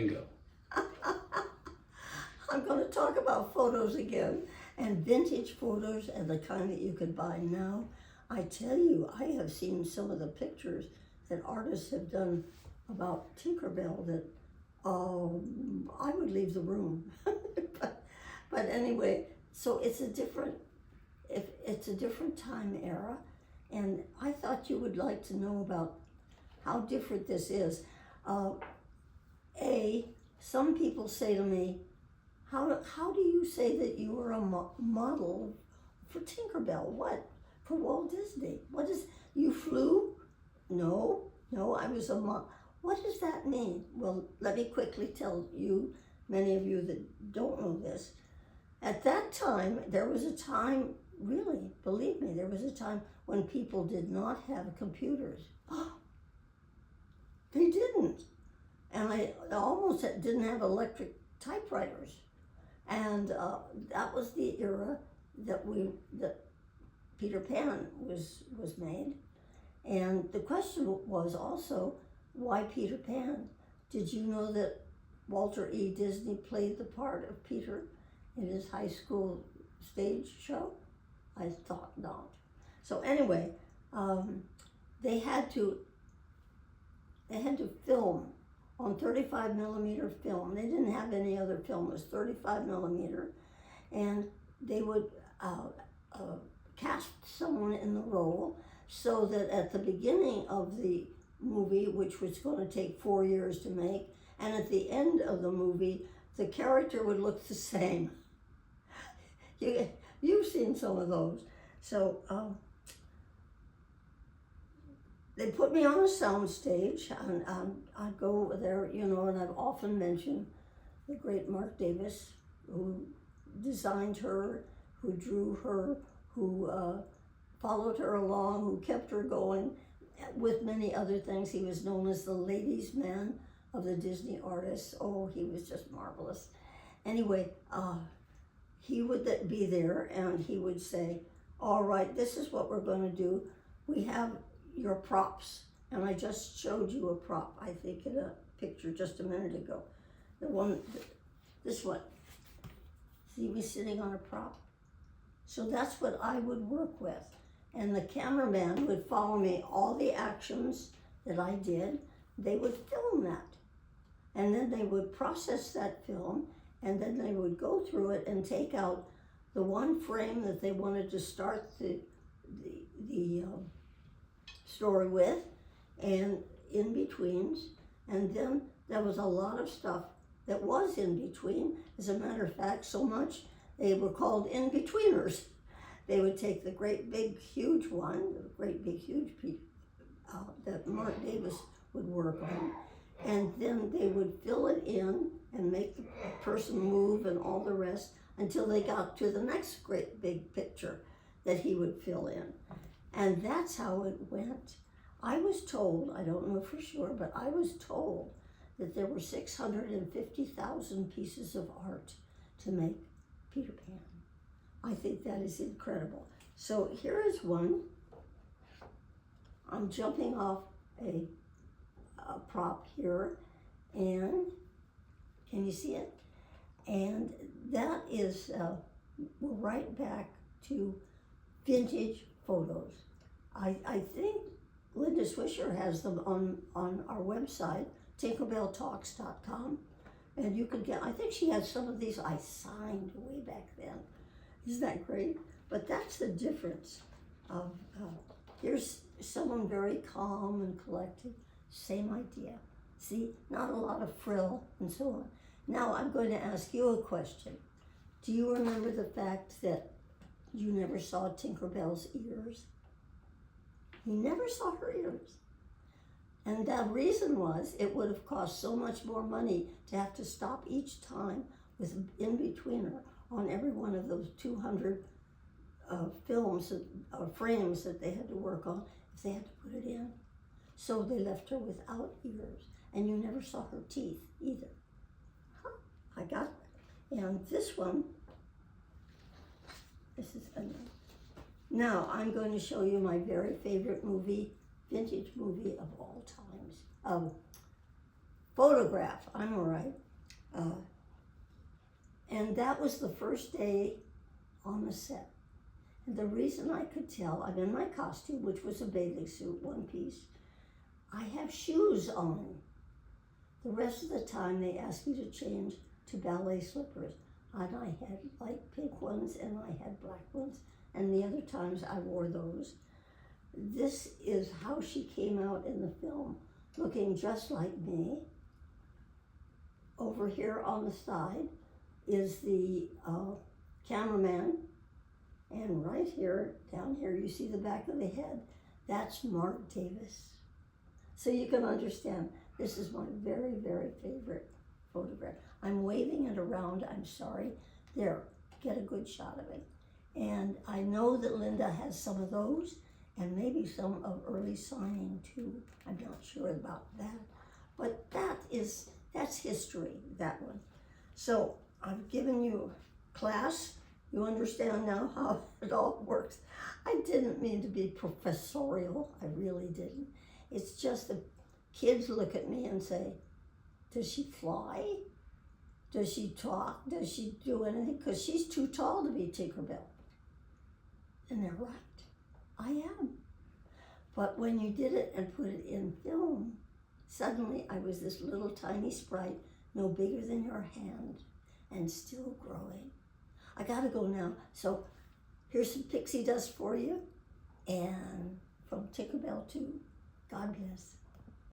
Bingo. I'm going to talk about photos again, and vintage photos and the kind that you could buy now. I tell you, I have seen some of the pictures that artists have done about Tinkerbell that I would leave the room. but anyway, so it's a different time era, and I thought you would like to know about how different this is. Some people say to me, how do you say that you were a model for Tinkerbell? What? For Walt Disney? What is, you flew? No, I was a model. What does that mean? Well, let me quickly tell you, many of you that don't know this. At that time, there was a time, really, believe me, there was a time when people did not have computers. They didn't. And I almost didn't have electric typewriters. And that was the era that Peter Pan was made. And the question was also, why Peter Pan? Did you know that Walter E. Disney played the part of Peter in his high school stage show? I thought not. So anyway, they had to film on 35 millimeter film. They didn't have any other film. It was 35 millimeter. And they would cast someone in the role so that at the beginning of the movie, which was going to take 4 years to make, and at the end of the movie, the character would look the same. You've seen some of those. So they put me on a sound stage, and I'd go over there, and I've often mentioned the great Mark Davis, who designed her, who drew her, who followed her along, who kept her going, with many other things. He was known as the ladies' man of the Disney artists. Oh, he was just marvelous. Anyway, he would be there, and he would say, all right, this is what we're going to do. We have your props. And I just showed you a prop, I think, in a picture just a minute ago. This one. See me sitting on a prop? So that's what I would work with. And the cameraman would follow me, all the actions that I did, they would film that. And then they would process that film, and then they would go through it and take out the one frame that they wanted to start the story with, and in betweens. And then there was a lot of stuff that was in between. As a matter of fact, so much they were called in-betweeners. They would take the great big huge one, the great big huge piece that Mark Davis would work on, and then they would fill it in and make the person move and all the rest until they got to the next great big picture that he would fill in. And that's how it went. I was told, I don't know for sure, but I was told that there were 650,000 pieces of art to make Peter Pan. I think that is incredible. So here is one. I'm jumping off a prop here, and can you see it? And that is, we're right back to vintage photos. I think Linda Swisher has them on our website, tinkerbelltalks.com, and you can get, I think she has some of these I signed way back then. Isn't that great? But that's the difference of, here's someone very calm and collected, same idea. See, not a lot of frill and so on. Now I'm going to ask you a question. Do you remember the fact that you never saw Tinkerbell's ears? You never saw her ears. And the reason was it would have cost so much more money to have to stop each time with in-betweener on every one of those 200 films or frames that they had to work on if they had to put it in. So they left her without ears, and you never saw her teeth either. Huh, I got it. And this one, this is another. Now I'm going to show you my very favorite movie, vintage movie of all times, photograph, I'm all right. And that was the first day on the set. And the reason I could tell, I'm in my costume, which was a bathing suit, one piece. I have shoes on. The rest of the time they asked me to change to ballet slippers. And I had light pink ones and I had black ones. And the other times I wore those. This is how she came out in the film, looking just like me. Over here on the side is the cameraman. And right here, down here, you see the back of the head. That's Mark Davis. So you can understand, this is my very, very favorite photograph. I'm waving it around, I'm sorry. There, get a good shot of it. And I know that Linda has some of those, and maybe some of early signing too. I'm not sure about that. But that's history, that one. So I've given you class. You understand now how it all works. I didn't mean to be professorial, I really didn't. It's just that kids look at me and say, does she fly? Does she talk? Does she do anything? Because she's too tall to be Tinkerbell. And they're right, I am. But when you did it and put it in film, suddenly I was this little tiny sprite, no bigger than your hand, and still growing. I gotta go now. So here's some pixie dust for you, and from Tinkerbell 2, God bless.